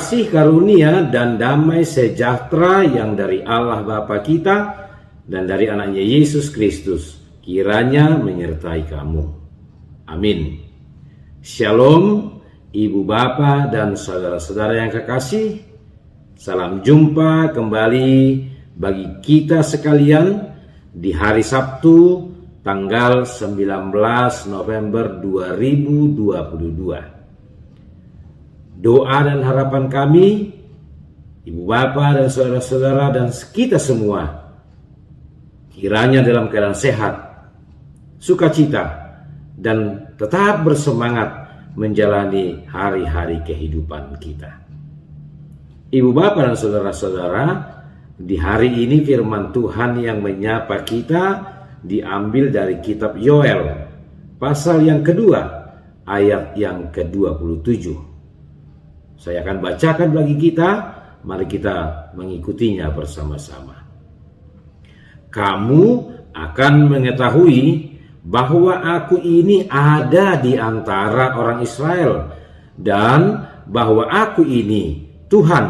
kasih karunia dan damai sejahtera yang dari Allah Bapa kita dan dari anaknya Yesus Kristus kiranya menyertai kamu. Amin. Shalom, ibu bapa dan saudara-saudara yang kekasih. Salam jumpa kembali bagi kita sekalian di hari Sabtu tanggal 19 November 2022. Doa dan harapan kami, ibu bapa dan saudara-saudara dan kita semua, kiranya dalam keadaan sehat, sukacita, dan tetap bersemangat menjalani hari-hari kehidupan kita. Ibu bapa dan saudara-saudara, di hari ini firman Tuhan yang menyapa kita diambil dari kitab Yoel, pasal yang kedua, ayat yang ke-27. Saya akan bacakan bagi kita, mari kita mengikutinya bersama-sama. Kamu akan mengetahui bahwa aku ini ada di antara orang Israel, dan bahwa aku ini, Tuhan,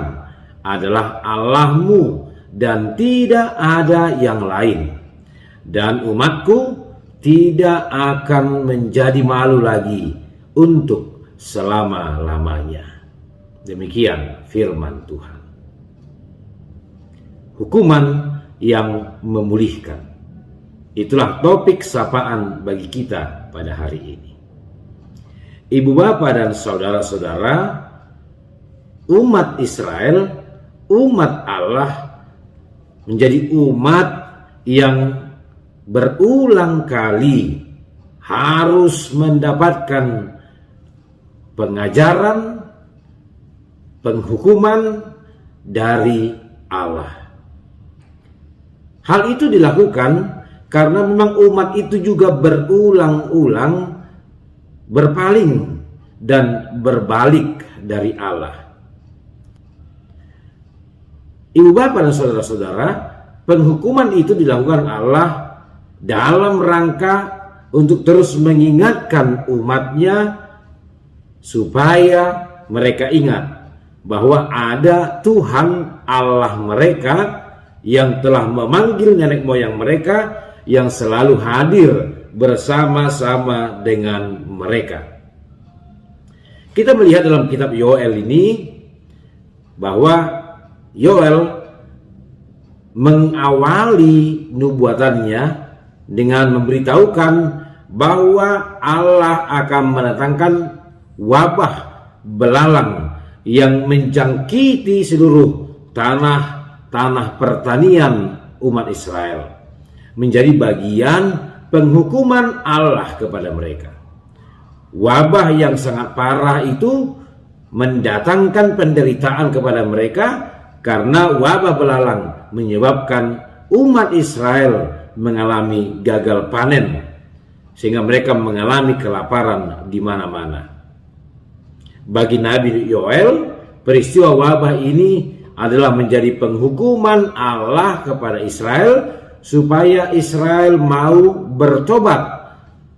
adalah Allahmu dan tidak ada yang lain. Dan umatku tidak akan menjadi malu lagi untuk selama-lamanya. Demikian firman Tuhan. Hukuman yang memulihkan. Itulah topik sapaan bagi kita pada hari ini. Ibu bapa dan saudara-saudara, umat Israel, umat Allah, menjadi umat yang berulang kali harus mendapatkan pengajaran, penghukuman dari Allah. Hal itu dilakukan karena memang umat itu juga berulang-ulang berpaling dan berbalik dari Allah. Ibu bapa dan saudara-saudara, penghukuman itu dilakukan Allah dalam rangka untuk terus mengingatkan umatnya supaya mereka ingat bahwa ada Tuhan Allah mereka yang telah memanggil nenek moyang mereka, yang selalu hadir bersama-sama dengan mereka. Kita melihat dalam kitab Yoel ini bahwa Yoel mengawali nubuatannya dengan memberitahukan bahwa Allah akan mendatangkan wabah belalang yang menjangkiti seluruh tanah pertanian umat Israel, menjadi bagian penghukuman Allah kepada mereka. Wabah yang sangat parah itu mendatangkan penderitaan kepada mereka karena wabah belalang menyebabkan umat Israel mengalami gagal panen, sehingga mereka mengalami kelaparan di mana-mana. Bagi Nabi Yoel, peristiwa wabah ini adalah menjadi penghukuman Allah kepada Israel supaya Israel mau bertobat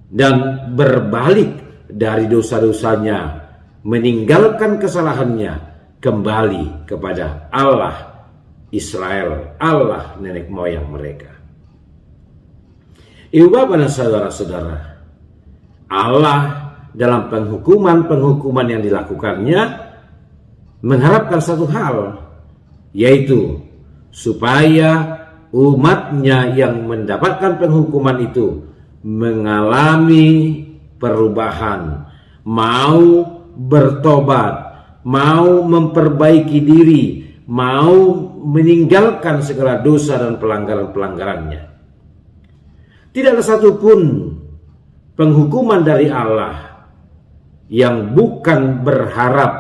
dan berbalik dari dosa-dosanya, meninggalkan kesalahannya, kembali kepada Allah Israel, Allah nenek moyang mereka. Ibu bapa dan saudara-saudara, Allah dalam penghukuman yang dilakukannya mengharapkan satu hal, yaitu supaya umatnya yang mendapatkan penghukuman itu mengalami perubahan, mau bertobat, mau memperbaiki diri, mau meninggalkan segala dosa dan pelanggaran-pelanggarannya. Tidak ada satupun penghukuman dari Allah yang bukan berharap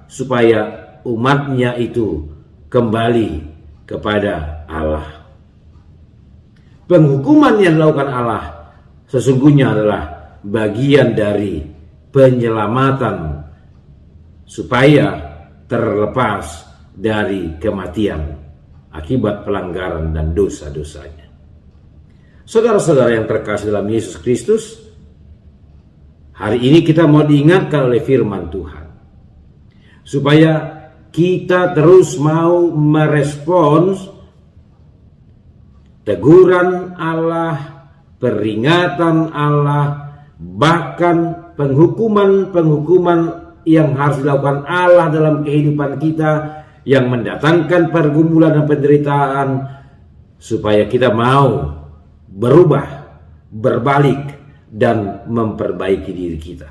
supaya umatnya itu kembali kepada Allah. Penghukuman yang dilakukan Allah sesungguhnya adalah bagian dari penyelamatan supaya terlepas dari kematian akibat pelanggaran dan dosa-dosanya. Saudara-saudara yang terkasih dalam Yesus Kristus, hari ini kita mau diingatkan oleh firman Tuhan supaya kita terus mau merespons teguran Allah, peringatan Allah, bahkan penghukuman-penghukuman yang harus dilakukan Allah dalam kehidupan kita, yang mendatangkan pergumulan dan penderitaan, supaya kita mau berubah, berbalik, dan memperbaiki diri kita.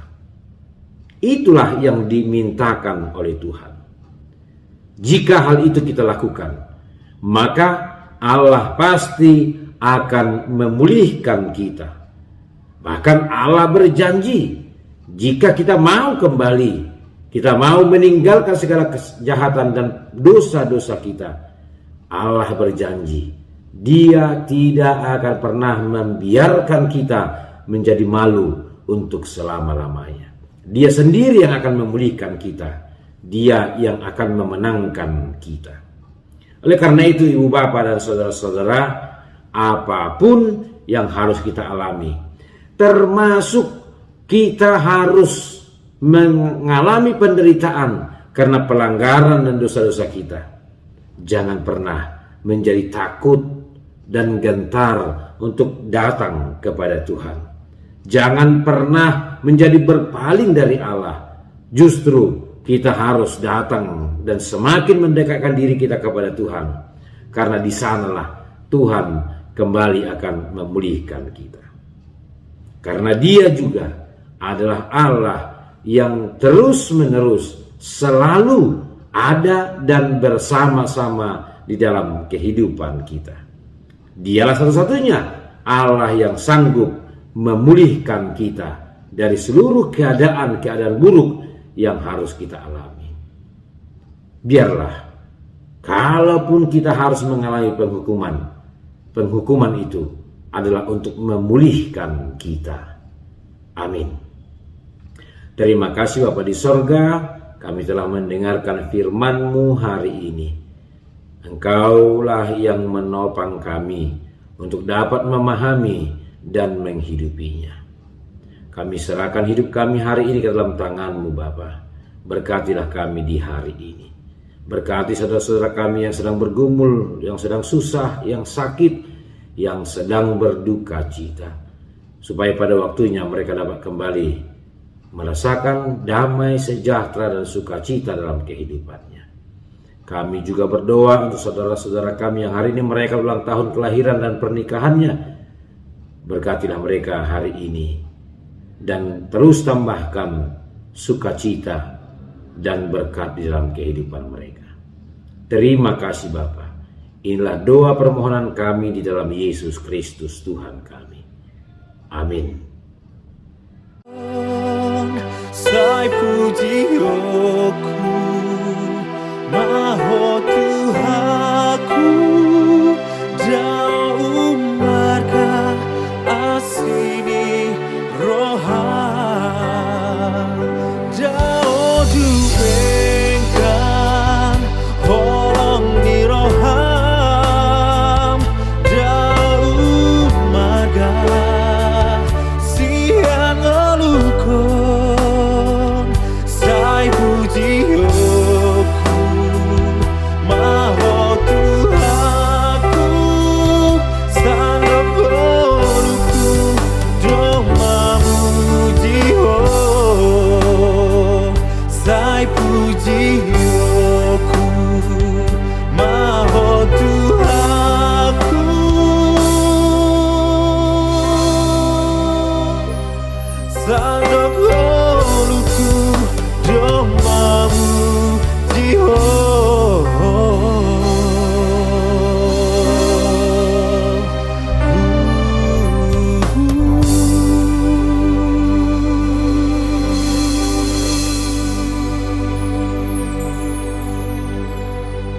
Itulah yang dimintakan oleh Tuhan. Jika hal itu kita lakukan, maka Allah pasti akan memulihkan kita. Bahkan Allah berjanji, jika kita mau kembali, kita mau meninggalkan segala kejahatan dan dosa-dosa kita, Allah berjanji, Dia tidak akan pernah membiarkan kita menjadi malu untuk selama-lamanya. Dia sendiri yang akan memulihkan kita. Dia yang akan memenangkan kita. Oleh karena itu, ibu bapak dan saudara-saudara, apapun yang harus kita alami, termasuk kita harus mengalami penderitaan karena pelanggaran dan dosa-dosa kita, jangan pernah menjadi takut dan gentar untuk datang kepada Tuhan. Jangan pernah menjadi berpaling dari Allah. Justru kita harus datang dan semakin mendekatkan diri kita kepada Tuhan, karena di sanalah Tuhan kembali akan memulihkan kita. Karena Dia juga adalah Allah yang terus-menerus selalu ada dan bersama-sama di dalam kehidupan kita. Dialah satu-satunya Allah yang sanggup memulihkan kita dari seluruh keadaan-keadaan buruk yang harus kita alami. Biarlah, kalaupun kita harus mengalami penghukuman itu adalah untuk memulihkan kita. Amin. Terima kasih Bapa di sorga, kami telah mendengarkan firman-Mu hari ini. Engkaulah yang menopang kami untuk dapat memahami dan menghidupinya. Kami serahkan hidup kami hari ini ke dalam tangan-Mu Bapa. Berkatilah kami di hari ini. Berkati saudara-saudara kami yang sedang bergumul, yang sedang susah, yang sakit, yang sedang berduka cita, supaya pada waktunya mereka dapat kembali merasakan damai, sejahtera, dan sukacita dalam kehidupannya. Kami juga berdoa untuk saudara-saudara kami yang hari ini mereka ulang tahun kelahiran dan pernikahannya. Berkatilah mereka hari ini dan terus tambahkan sukacita dan berkat di dalam kehidupan mereka. Terima kasih Bapa. Inilah doa permohonan kami di dalam Yesus Kristus Tuhan kami. Amin. Sai puji rohku, maha Tuhanku, jauh marga asini rohan, jauh dubengkan holong ni roham, jauh marga siang elukon, sai puji rohku, maha Tuhanku, sangat peluku, doma muji sai puji rohku, maha Tuhanku, sangat